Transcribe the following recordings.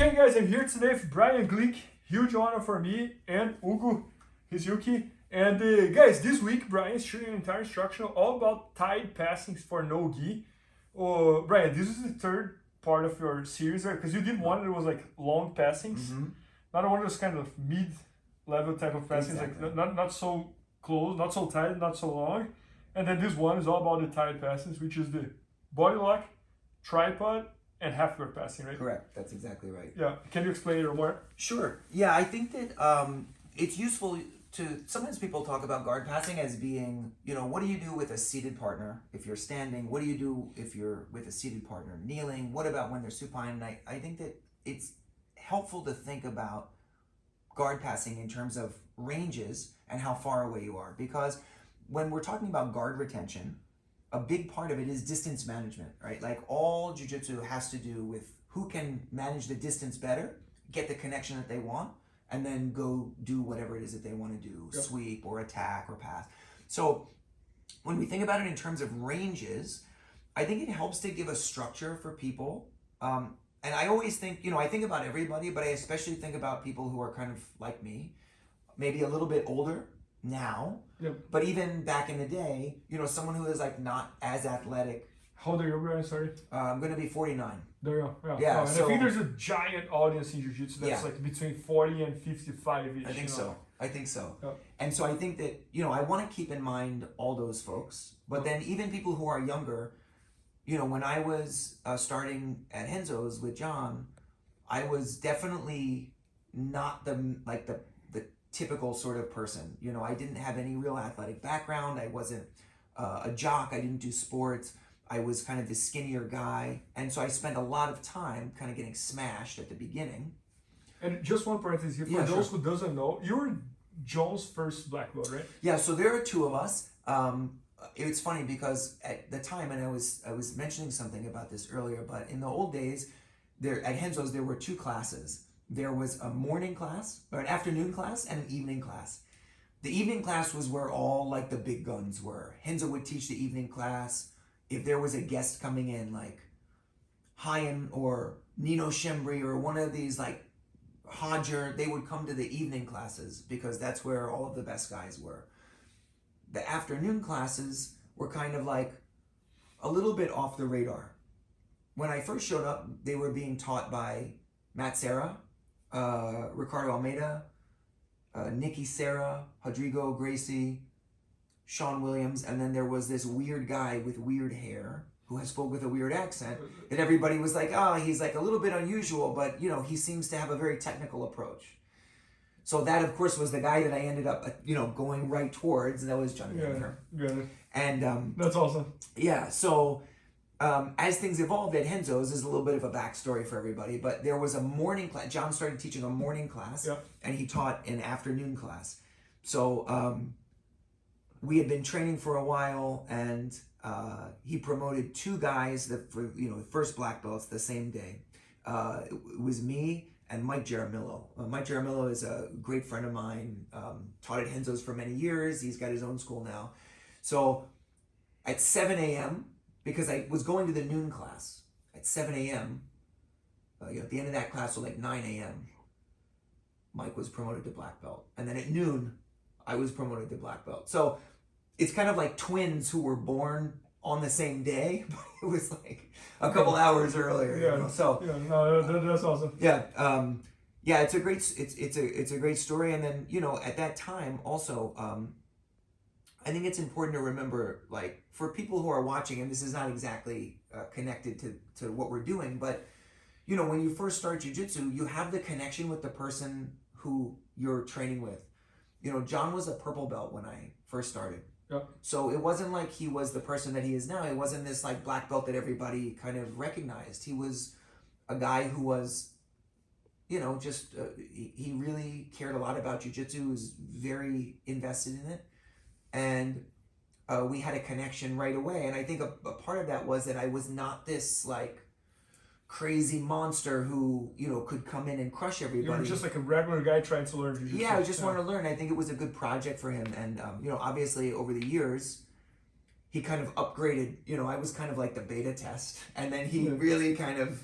Okay guys, I'm here today with Brian Glick. Huge honor for me and Hugo Hizuki. And guys, this week Brian is shooting an entire instruction all about tied passings for no gi. Brian, this is the third part of your series, right? Because you did one that was like long passings. Another one was kind of mid-level type of passings, like not so close, not so tight, not so long. And then this one is all about the tied passings, which is the body lock, tripod, and half guard passing, right? Correct. That's exactly right. Yeah. Can you explain it more? Sure. Yeah, I think that it's useful to, sometimes people talk about guard passing as being, what do you do with a seated partner if you're standing? What do you do if you're with a seated partner kneeling? What about when they're supine? And I think that it's helpful to think about guard passing in terms of ranges and how far away you are. Because when we're talking about guard retention, a big part of it is distance management, right? Like all jiu-jitsu has to do with who can manage the distance better, get the connection that they want, and then go do whatever it is that they want to do, sweep or attack or pass. So when we think about it in terms of ranges, I think it helps to give a structure for people. And I always think, I think about everybody, but I especially think about people who are kind of like me, maybe a little bit older now, but even back in the day, someone who is like not as athletic. How old are you, Brian? Sorry. I'm going to be 49. There you go. Yeah. And I think there's a giant audience in jiu-jitsu that's like between 40 and 55-ish. I think so. I think so. Yeah. And so I think that, I want to keep in mind all those folks, but then even people who are younger, when I was starting at Renzo's with John, I was definitely not the typical sort of person. I didn't have any real athletic background. I wasn't a jock. I didn't do sports. I was kind of the skinnier guy. And so I spent a lot of time kind of getting smashed at the beginning. And just one parenthesis here, for those who doesn't know, you were John's first black belt, right? Yeah, so there are two of us. It's funny because at the time, and I was mentioning something about this earlier, but in the old days, at Renzo's, there were two classes. There was a morning class, or an afternoon class, and an evening class. The evening class was where all like the big guns were. Renzo would teach the evening class. If there was a guest coming in, like Hyan or Nino Shembri or one of these like Hodger, they would come to the evening classes because that's where all of the best guys were. The afternoon classes were kind of like a little bit off the radar. When I first showed up, they were being taught by Matt Serra, Ricardo Almeida, Nikki Serra, Rodrigo Gracie, Sean Williams, and then there was this weird guy with weird hair who spoke with a weird accent, and everybody was like, he's like a little bit unusual, but he seems to have a very technical approach. So that, of course, was the guy that I ended up, going right towards, and that was John Danaher. Yeah. And that's awesome. Yeah, so as things evolved at Renzo's, is a little bit of a backstory for everybody, but there was a morning class. John started teaching a morning class, and he taught an afternoon class. So we had been training for a while, and he promoted two guys for first black belts the same day. It was me and Mike Jaramillo. Mike Jaramillo is a great friend of mine, taught at Renzo's for many years. He's got his own school now. So at 7 a.m., because I was going to the noon class, at 7 a.m., at the end of that class, so like 9 a.m., Mike was promoted to black belt. And then at noon, I was promoted to black belt. So it's kind of like twins who were born on the same day, but it was like a couple hours earlier. So that's awesome. It's a great story. And then at that time also, I think it's important to remember, like, for people who are watching, and this is not exactly connected to what we're doing, but when you first start jiu-jitsu, you have the connection with the person who you're training with. John was a purple belt when I first started. So it wasn't like he was the person that he is now. It wasn't this like black belt that everybody kind of recognized. He was a guy who was, he really cared a lot about jiu-jitsu, was very invested in it. And we had a connection right away. And I think a part of that was that I was not this like crazy monster who, could come in and crush everybody. You were just like a regular guy trying to learn jiu-jitsu. Yeah, I just wanted to learn. I think it was a good project for him. And, obviously over the years, he kind of upgraded. I was kind of like the beta test. And then he really kind of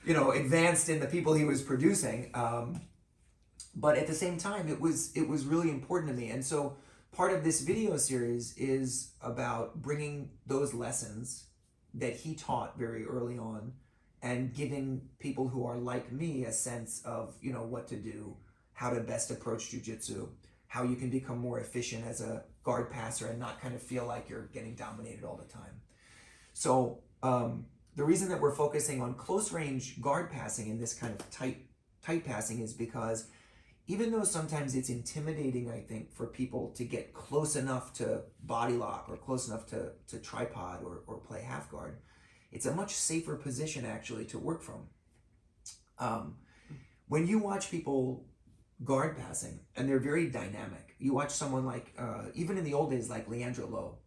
advanced in the people he was producing. But at the same time, it was really important to me. And so part of this video series is about bringing those lessons that he taught very early on and giving people who are like me a sense of, what to do, how to best approach jiu-jitsu, how you can become more efficient as a guard passer and not kind of feel like you're getting dominated all the time. So the reason that we're focusing on close range guard passing in this kind of tight passing is because even though sometimes it's intimidating, I think, for people to get close enough to body lock or close enough to tripod or play half guard, it's a much safer position actually to work from. When you watch people guard passing and they're very dynamic, you watch someone like, even in the old days, like Leandro Lowe,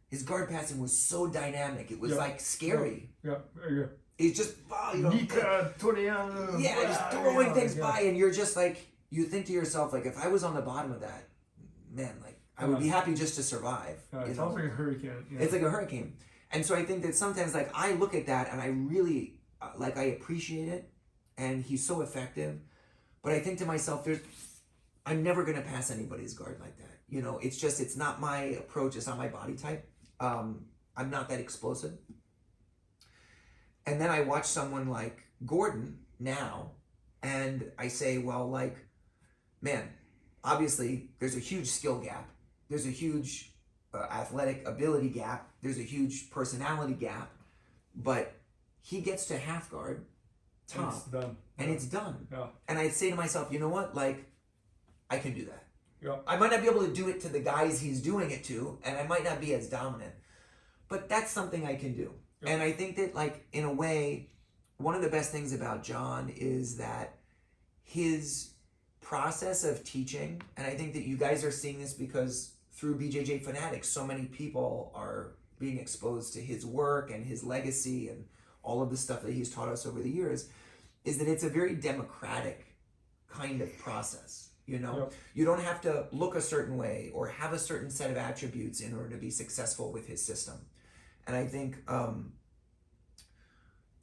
his guard passing was so dynamic, it was like scary. Yeah. It's just, Nika, Toriano. Just throwing things by, and you're just like, you think to yourself, like, if I was on the bottom of that, man, like, I would be happy just to survive. It sounds like a hurricane. Yeah. It's like a hurricane. And so I think that sometimes, like, I look at that and I really, I appreciate it, and he's so effective. But I think to myself, I'm never going to pass anybody's guard like that. It's not my approach. It's not my body type. I'm not that explosive. And then I watch someone like Gordon now, and I say, well, like, man, obviously there's a huge skill gap. There's a huge athletic ability gap. There's a huge personality gap. But he gets to half guard, top, it's done. And it's done. Yeah. And I say to myself, you know what? Like, I can do that. Yeah. I might not be able to do it to the guys he's doing it to, and I might not be as dominant. But that's something I can do. Yeah. And I think that, like, in a way, one of the best things about John is that his process of teaching, and I think that you guys are seeing this because through BJJ Fanatics, so many people are being exposed to his work and his legacy and all of the stuff that he's taught us over the years, is that it's a very democratic kind of process. Yep. You don't have to look a certain way or have a certain set of attributes in order to be successful with his system. And I think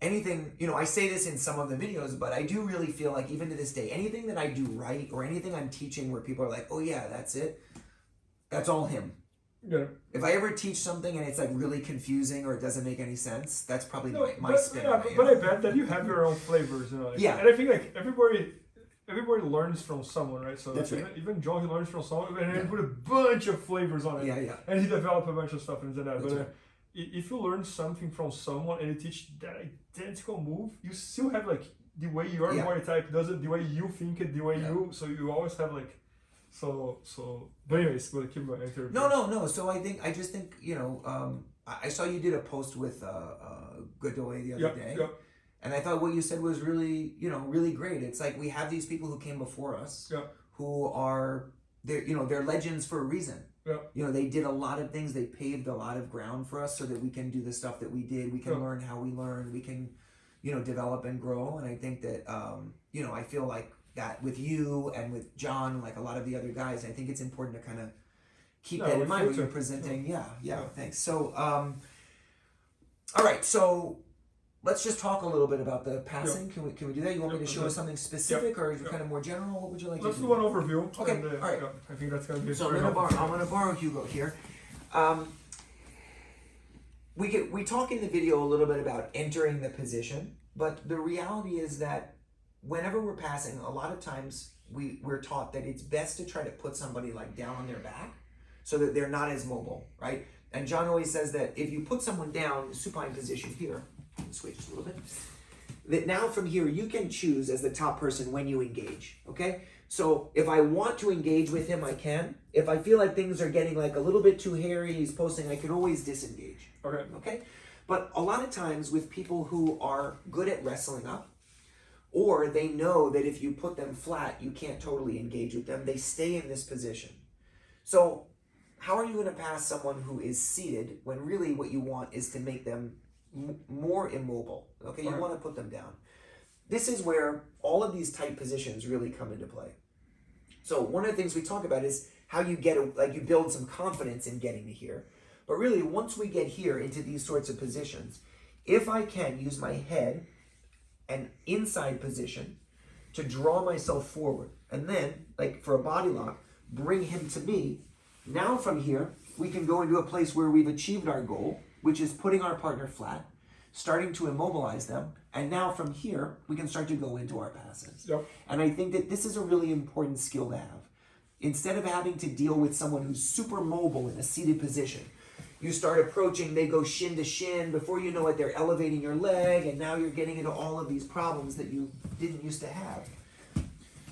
anything, I say this in some of the videos, but I do really feel like even to this day, anything that I do right or anything I'm teaching where people are like, oh yeah, that's it, that's all him. Yeah. If I ever teach something and it's like really confusing or it doesn't make any sense, that's probably my spin. Yeah, but I bet that you have your own flavors, Yeah. And I think like everybody learns from someone, right? So that's right. Even John, he learns from someone, and he put a bunch of flavors on it. Yeah. And he developed a bunch of stuff and that. That's But right. If you learn something from someone and you teach that identical move, you still have like the way your body type does it, the way you think it, the way you. So you always have like. So. But anyways, we'll keep going. No. So I just think I saw you did a post with Godoy the other day. Yep. And I thought what you said was really, really great. It's like we have these people who came before us who are, they're legends for a reason. Yeah. They did a lot of things. They paved a lot of ground for us so that we can do the stuff that we did. We can learn how we learn. We can, develop and grow. And I think that, I feel like that with you and with John and like a lot of the other guys, I think it's important to kind of keep that in mind when you're presenting. Yeah. Thanks. So, all right. So, let's just talk a little bit about the passing. Can we do that? You want me to show us something specific or kind of more general? What would you like to do? Let's do an overview. Okay, And, all right. I think that's going to be So I'm going to borrow Hugo here. We talk in the video a little bit about entering the position, but the reality is that whenever we're passing, a lot of times we're taught that it's best to try to put somebody like down on their back so that they're not as mobile, right? And John always says that if you put someone down, supine position here, switch just a little bit, that now from here you can choose as the top person when you engage, okay? So if I want to engage with him, I can. If I feel like things are getting like a little bit too hairy, he's posting, I can always disengage. Okay? But a lot of times with people who are good at wrestling up, or they know that if you put them flat, you can't totally engage with them, they stay in this position. So how are you going to pass someone who is seated when really what you want is to make them more immobile? Okay, you want to put them down. This is where all of these tight positions really come into play. So one of the things we talk about is how you you build some confidence in getting to here. But really, once we get here into these sorts of positions, if I can use my head an inside position to draw myself forward. And then, like for a body lock, bring him to me. Now from here, we can go into a place where we've achieved our goal, which is putting our partner flat, starting to immobilize them. And now from here, we can start to go into our passes. Yep. And I think that this is a really important skill to have. Instead of having to deal with someone who's super mobile in a seated position, you start approaching, they go shin to shin. Before you know it, they're elevating your leg, and now you're getting into all of these problems that you didn't used to have.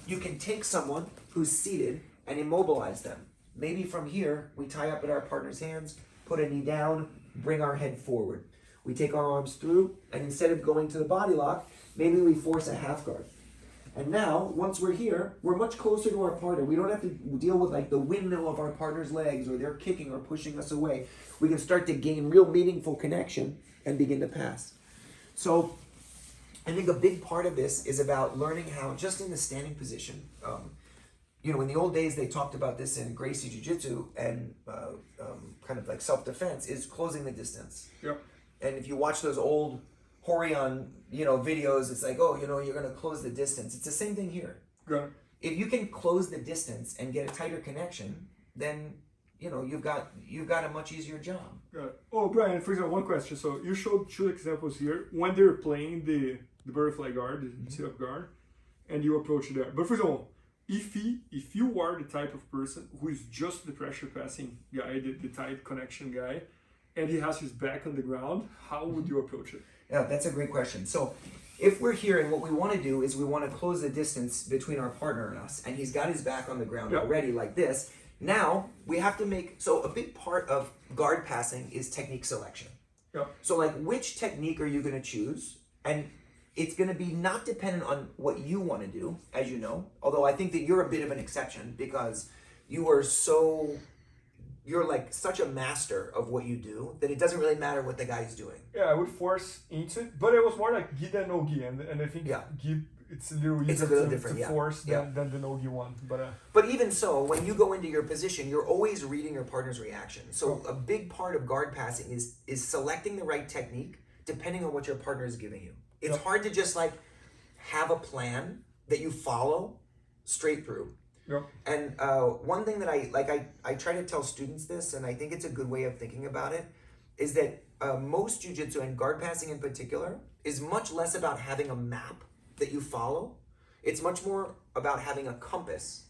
You can take someone who's seated and immobilize them. Maybe from here, we tie up at our partner's hands, put a knee down, bring our head forward. We take our arms through, and instead of going to the body lock, maybe we force a half guard. And now, once we're here, we're much closer to our partner. We don't have to deal with like the windmill of our partner's legs, or they're kicking or pushing us away. We can start to gain real meaningful connection and begin to pass. So I think a big part of this is about learning how, just in the standing position, in the old days, they talked about this in Gracie Jiu-Jitsu and kind of like self-defense, is closing the distance. Yep. And if you watch those old Horion, videos, it's like, you're going to close the distance. It's the same thing here. Got it. If you can close the distance and get a tighter connection, then, you've got a much easier job. Got it. Oh, Brian, for example, one question. So you showed two examples here. When they're playing the butterfly guard, the sit-up guard, and you approach there. But for example, if you are the type of person who is just the pressure passing guy, the tight connection guy, and he has his back on the ground, how would you approach it? Yeah, that's a great question. So if we're here and what we want to do is we want to close the distance between our partner and us, and he's got his back on the ground already like this, now we have to so a big part of guard passing is technique selection. Yep. So like, which technique are you going to choose? And it's going to be not dependent on what you want to do, as you know, although I think that you're a bit of an exception because you're like such a master of what you do that it doesn't really matter what the guy's doing. Yeah, I would force into it, but it was more like gi than no gi, and I think gi, it's a little easier to force than the no gi one. But even so, when you go into your position, you're always reading your partner's reaction. So a big part of guard passing is selecting the right technique depending on what your partner is giving you. It's hard to just like have a plan that you follow straight through. Yep. And one thing that I try to tell students this, and I think it's a good way of thinking about it, is that most jiu-jitsu, and guard passing in particular, is much less about having a map that you follow. It's much more about having a compass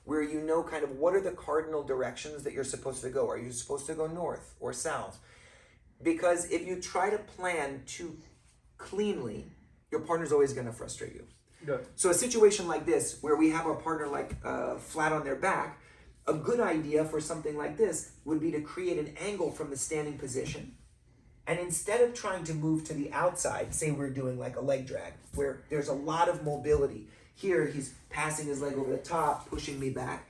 where you know kind of what are the cardinal directions that you're supposed to go. Are you supposed to go north or south? Because if you try to plan too cleanly, your partner's always going to frustrate you. Good. So a situation like this, where we have our partner flat on their back, a good idea for something like this would be to create an angle from the standing position. And instead of trying to move to the outside, say we're doing like a leg drag, where there's a lot of mobility. Here, he's passing his leg over the top, pushing me back.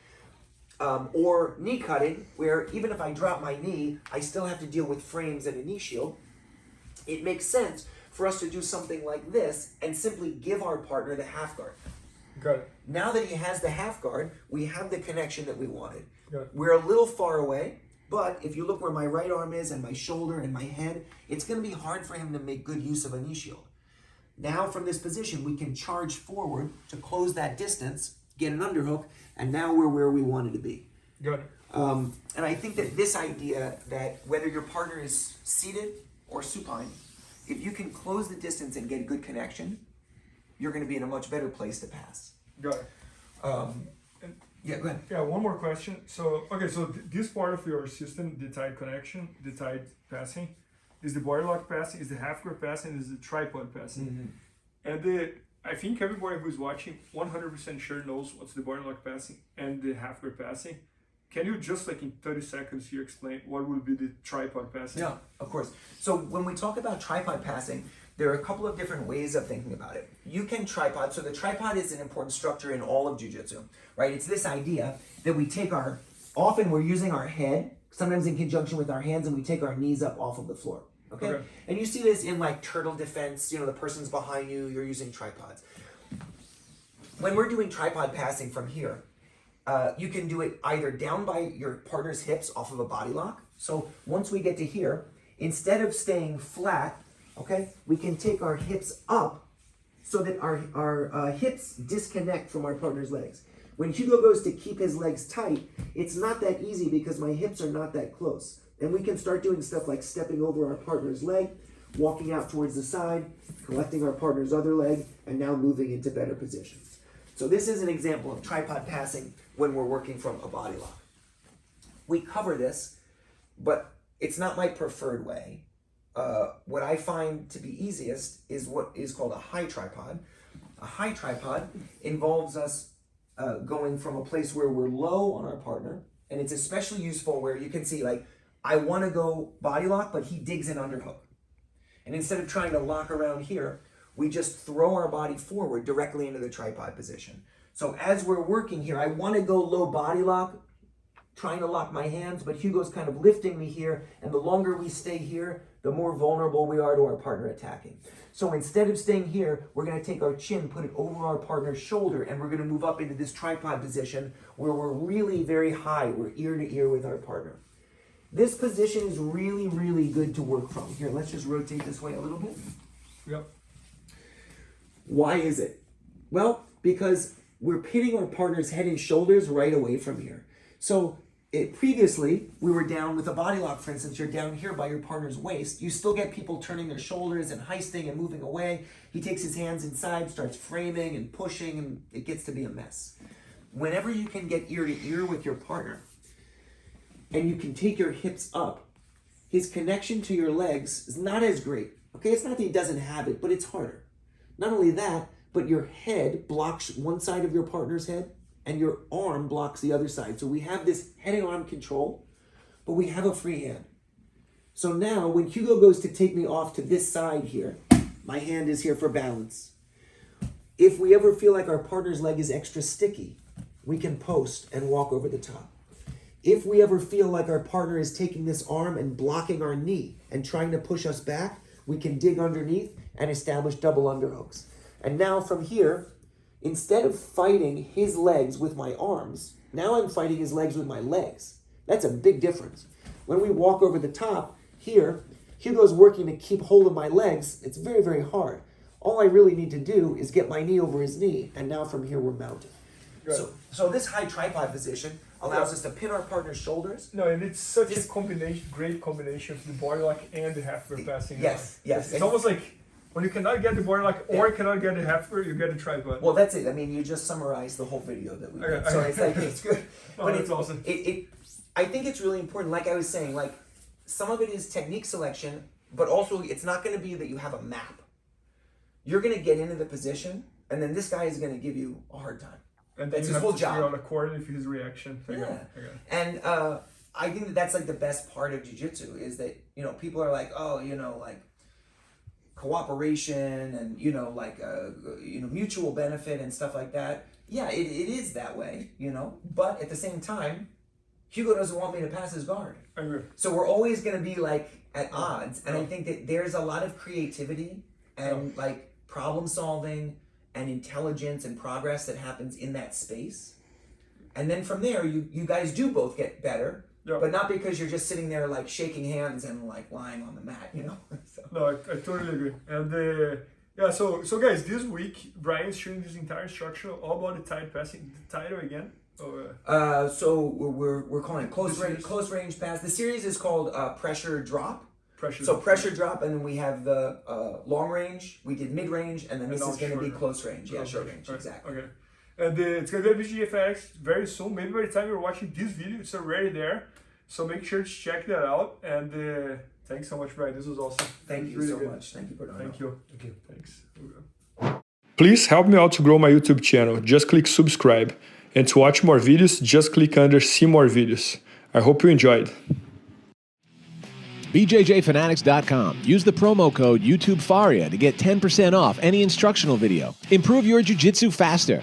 Or knee cutting, where even if I drop my knee, I still have to deal with frames and a knee shield. It makes sense for us to do something like this and simply give our partner the half guard. Got it. Now that he has the half guard, we have the connection that we wanted. Got it. We're a little far away, but if you look where my right arm is and my shoulder and my head, it's going to be hard for him to make good use of a knee shield. Now from this position, we can charge forward to close that distance, get an underhook, and now we're where we wanted to be. Got it. And I think that this idea that whether your partner is seated or supine, if you can close the distance and get good connection, you're going to be in a much better place to pass. Got it. Yeah, go ahead. Yeah, one more question. So, this part of your system, the tight connection, the tight passing, is the body lock passing, is the half guard passing, is the tripod passing. Mm-hmm. And I think everybody who's watching 100% sure knows what's the body lock passing and the half guard passing. Can you just like in 30 seconds here explain what would be the tripod passing? Yeah, of course. So when we talk about tripod passing, there are a couple of different ways of thinking about it. You can tripod, so the tripod is an important structure in all of jiu-jitsu, right? It's this idea that we take often we're using our head, sometimes in conjunction with our hands, and we take our knees up off of the floor, okay? And you see this in like turtle defense, the person's behind you, you're using tripods. When we're doing tripod passing from here, you can do it either down by your partner's hips off of a body lock. So once we get to here, instead of staying flat, okay, we can take our hips up so that our hips disconnect from our partner's legs. When Hugo goes to keep his legs tight, it's not that easy because my hips are not that close. And we can start doing stuff like stepping over our partner's leg, walking out towards the side, collecting our partner's other leg, and now moving into better positions. So this is an example of tripod passing when we're working from a body lock. We cover this, but it's not my preferred way. What I find to be easiest is what is called a high tripod. A high tripod involves us going from a place where we're low on our partner, and it's especially useful where you can see, like, I want to go body lock, but he digs in underhook. And instead of trying to lock around here, we just throw our body forward directly into the tripod position. So as we're working here, I want to go low body lock, trying to lock my hands, but Hugo's kind of lifting me here, and the longer we stay here, the more vulnerable we are to our partner attacking. So instead of staying here, we're going to take our chin, put it over our partner's shoulder, and we're going to move up into this tripod position where we're really very high. We're ear to ear with our partner. This position is really, really good to work from. Here, let's just rotate this way a little bit. Yep. Why is it? Well, because we're pitting our partner's head and shoulders right away from here. So previously, we were down with a body lock, for instance, you're down here by your partner's waist. You still get people turning their shoulders and heisting and moving away. He takes his hands inside, starts framing and pushing, and it gets to be a mess. Whenever you can get ear to ear with your partner, and you can take your hips up, his connection to your legs is not as great. Okay, it's not that he doesn't have it, but it's harder. Not only that, but your head blocks one side of your partner's head, and your arm blocks the other side. So we have this head and arm control, but we have a free hand. So now when Hugo goes to take me off to this side here, my hand is here for balance. If we ever feel like our partner's leg is extra sticky, we can post and walk over the top. If we ever feel like our partner is taking this arm and blocking our knee and trying to push us back, we can dig underneath and establish double underhooks. And now from here, instead of fighting his legs with my arms, now I'm fighting his legs with my legs. That's a big difference. When we walk over the top, here, Hugo's working to keep hold of my legs. It's very, very hard. All I really need to do is get my knee over his knee, and now from here we're mounted. So this high tripod position allows us to pin our partner's shoulders. No, and it's such a combination, great combination of the body lock and the half grip passing. Yes. It's almost like when you cannot get the body lock or you cannot get the half grip, you get the tripod. Well, that's it. I mean, you just summarized the whole video that we did. So it's like, it's good. But it's awesome. I think it's really important, like I was saying, like some of it is technique selection, but also it's not going to be that you have a map. You're going to get into the position, and then this guy is going to give you a hard time. And that's his whole job. Figure out according to his reaction. And I think that's like the best part of jiu-jitsu is that, you know, people are like, oh, you know, like cooperation and, you know, like, you know, mutual benefit and stuff like that. Yeah, it is that way, you know, but at the same time, Hugo doesn't want me to pass his guard. I agree. So we're always going to be like at odds. And I think that there's a lot of creativity and like problem solving and intelligence and progress that happens in that space. And then from there, you guys do both get better, but not because you're just sitting there like shaking hands and like lying on the mat, you know? So. No, I totally agree. And yeah, so guys, this week, Brian's showing this entire structure all about the tight passing. The title again? So we're calling it close range pass. The series is called pressure drop. Pressure drop, and then we have the long range. We did mid range, and then this is going to be close range. Yeah, short range, exactly. Okay. And it's going to be BGFX very soon. Maybe by the time you're watching this video, it's already there. So make sure to check that out. And thanks so much, Brian. This was awesome. Thank you so much. Thank you, Bernardo. Thank you. Thanks. Please help me out to grow my YouTube channel. Just click subscribe. And to watch more videos, just click under see more videos. I hope you enjoyed. BJJFanatics.com. Use the promo code YouTubeFaria to get 10% off any instructional video. Improve your jiu-jitsu faster.